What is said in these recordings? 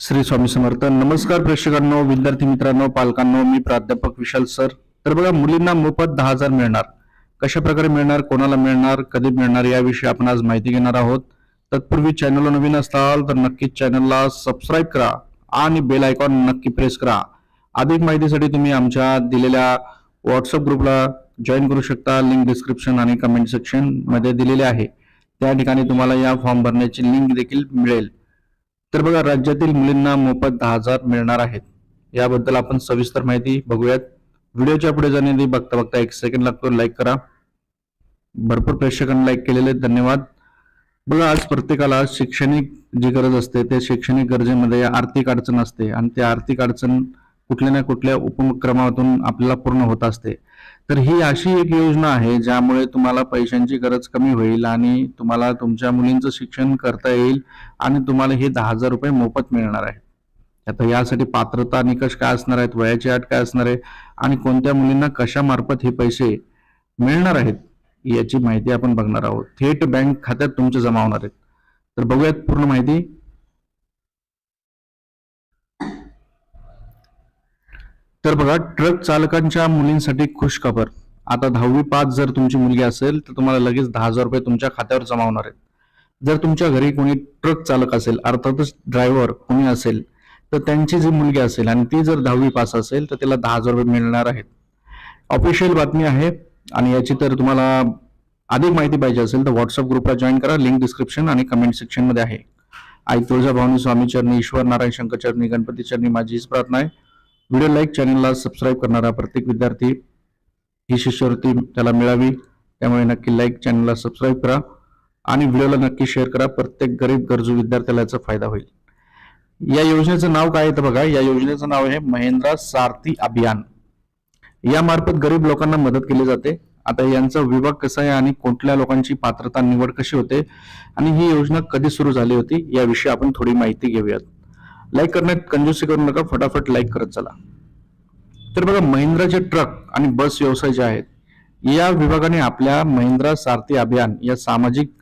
श्री स्वामी समर्थ. नमस्कार प्रेक्षकांनो, विद्यार्थी मित्रांनो, पालकांनो, मी प्राध्यापक विशाल सर. तर बघा, मुलींना मोफत 10,000 मिळणार. कशा प्रकारे मिळणार, कोणाला मिळणार, कधी मिळणार याविषयी आपण आज माहिती घेणार आहोत. तत्पूर्वी चॅनलला नवीन असाल तर नक्कीच चॅनलला सबस्क्राईब करा आणि बेल आयकॉन नक्की प्रेस करा. अधिक माहितीसाठी तुम्ही आमच्या दिलेल्या व्हॉट्सअप ग्रुपला जॉईन करू शकता. लिंक डिस्क्रिप्शन आणि कमेंट सेक्शन मध्ये दिलेले आहे. त्या ठिकाणी तुम्हाला या फॉर्म भरण्याची लिंक देखील मिळेल. तर बघा, राज्यातील मुलींना मोफत 10,000 मिळणार आहेत. याबद्दल आपण सविस्तर माहिती बघूयात. व्हिडिओच्या पुढे जाण्याआधी बघता बघता 1 सेकंड लागतो, लाईक करा. भरपूर प्रेक्षकांनी लाईक केलेले, धन्यवाद. बघा, आज प्रत्येकाला शैक्षणिक जी गरज असते ते शैक्षणिक गरजेमध्ये आर्थिक अडचण असते आणि त्या आर्थिक अडचण कुठल्या ना कुठल्या उपक्रमातून आपल्याला पूर्ण होत असते. तर ही अशी एक योजना आहे ज्यामुळे तुम्हाला पैशांची गरज कमी होईल आणि तुम्हाला तुमच्या मुलींचं शिक्षण करता येईल आणि तुम्हाला हे 10,000 रुपये मोफत मिळणार आहे. आता यासाठी पात्रता निकष काय असणार आहेत, वयाची अट काय असणार आहे आणि कोणत्या मुलींना कशा मार्फत हे पैसे मिळणार आहेत याची माहिती आपण बघणार आहोत. थेट बँक खात्यात तुमचे जमा होणार आहेत. तर बघूयात पूर्ण माहिती. तर बघा, ट्रक चालकांच्या मुलींसाठी खुश खबर. आता 10वी पास जर तुमची मुलगी असेल तर तुम्हाला लगेच 10,000 रुपये तुमच्या खात्यावर जमा होणार आहेत. जर तुमच्या घरी कोणी ट्रक चालक असेल, अर्थातच ड्रायव्हर कोणी असेल, तर त्यांची जी मुलगी असेल आणि ती जर 10वी पास असेल तर तिला 10,000 रुपये मिळणार आहेत. ऑफिशियल बातमी आहे आणि याची तर तुम्हाला अधिक माहिती पाहिजे असेल तर व्हॉट्सअप ग्रुपला जॉईन करा. लिंक डिस्क्रिप्शन आणि कमेंट सेक्शन मध्ये आहे. आई तुळजाभवानी, स्वामी चरणी, ईश्वर नारायण शंकर चरणी, गणपती चरणी माझी हीच प्रार्थना आहे. व्हिडिओ लाईक, चॅनलला सबस्क्राईब करणारा प्रत्येक विद्यार्थी ही शिष्यवृत्ती त्याला मिळावी. त्यामुळे नक्की लाईक, चॅनलला सबस्क्राईब करा आणि व्हिडिओला नक्की शेअर करा. प्रत्येक गरीब गरजू विद्यार्थ्याला याचा फायदा होईल. या योजनेचं नाव काय आहे तर बघा, या योजनेचं नाव आहे महिंद्रा सारथी अभियान. यामार्फत गरीब लोकांना मदत केली जाते. आता यांचा विभाग कसा आहे आणि कुठल्या लोकांची पात्रता निवड कशी होते आणि ही योजना कधी सुरू झाली होती याविषयी आपण थोडी माहिती घेऊयात. लाईक करण्यात कंजूसी करू नका, फटाफट लाईक करत चला. तर बघा, महिंद्राचे ट्रक आणि बस व्यवसाय जे आहेत या विभागाने आपल्या महिंद्रा सारथी अभियान या सामाजिक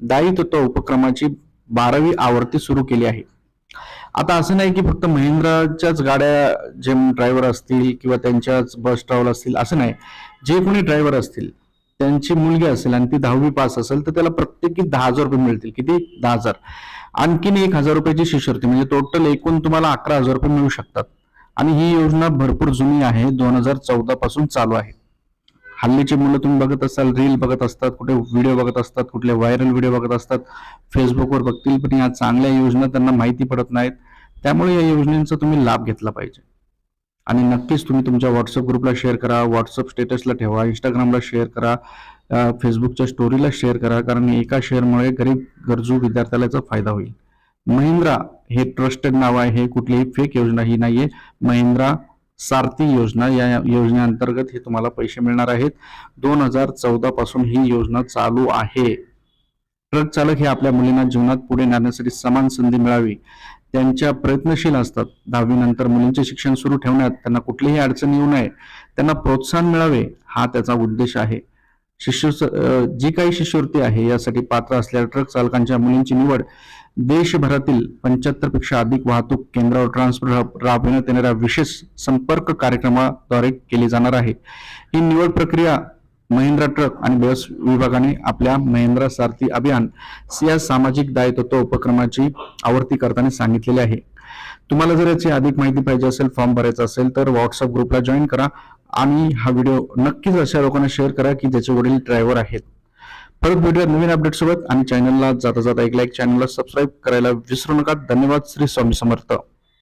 दायित्व उपक्रमाची 12वी आवृत्ती सुरू केली आहे. आता असं नाही की फक्त महिंद्राच्याच गाड्या जे ड्रायव्हर असतील किंवा त्यांच्याच बस ट्रॅव्हल असतील असं नाही. जे कोणी ड्रायव्हर असतील, त्यांची मुलगी असेल आणि ती 10वी पास असेल तर त्याला प्रत्येकी 10,000 रुपये मिळतील. किती? 10,000. आणखीन 1,000 रुपयाची शिष्यवृत्ती, म्हणजे टोटल एकूण तुम्हाला 11,000 रुपये मिळू शकतात. आणि ही योजना भरपूर जुनी आहे, 2014 पासून चालू आहे. हल्लीची मुलं तुम्ही बघत असाल, रील बघत असतात, कुठे व्हिडिओ बघत असतात, कुठले व्हायरल व्हिडिओ बघत असतात, फेसबुकवर बघतील, पण या चांगल्या योजना त्यांना माहिती पडत नाहीत. त्यामुळे या योजनेचा तुम्ही लाभ घेतला पाहिजे. आणि नक्कीच तुम्ही तुमच्या व्हॉट्सअप ग्रुपला शेअर करा, व्हॉट्सअप स्टेटसला ठेवा, इंस्टाग्रामला शेअर करा, फेसबुकच्या स्टोरीला शेअर करा, कारण एका शेअरमुळे गरीब गरजू विद्यार्थ्याला याचा फायदा होईल. महिंद्रा हे ट्रस्टेड नाव आहे, हे कुठलीही फेक योजना ही नाहीये. महिंद्रा सारथी योजना, या योजनेअंतर्गत हे तुम्हाला पैसे मिळणार आहेत. 2014 पासून ही योजना चालू आहे. ट्रक चालक हे आपल्या मुलींना जीवनात पुढे नेण्यासाठी समान संधी मिळावी त्यांच्या प्रयत्नशील असतात. 10वी नंतर मुलींचे शिक्षण सुरू ठेवण्यात त्यांना कुठलीही अडचण येऊ नये, त्यांना प्रोत्साहन मिळावे हा त्याचा उद्देश आहे. जी काही शिष्यवृत्ती आहे यासाठी पात्र असलेल्या ट्रक चालकांच्या मुलींची निवड देशभरातील 75 पेक्षा अधिक वाहतूक केंद्रावर ट्रान्सपोर्ट राबविण्यात येणाऱ्या विशेष संपर्क कार्यक्रमाद्वारे केली जाणार आहे. ही निवड प्रक्रिया महिंद्रा ट्रक आणि बस विभागाने आपल्या महिंद्रा सारथी अभियान या सामाजिक दायित्व उपक्रमाची आवृत्ती करताना सांगितलेले आहे. तुम्हाला जर याची अधिक माहिती पाहिजे असेल, फॉर्म भरायचा असेल तर व्हॉट्सअप ग्रुपला जॉईन करा आणि हा व्हिडिओ नक्कीच अशा लोकांना शेअर करा की ज्याचे वडील ड्रायव्हर आहेत. परत भेटूया नवीन अपडेट सोबत आणि चॅनलला जाता जाता एक लाईक, चॅनलला सबस्क्राईब करायला विसरू नका. धन्यवाद. श्री स्वामी समर्थ.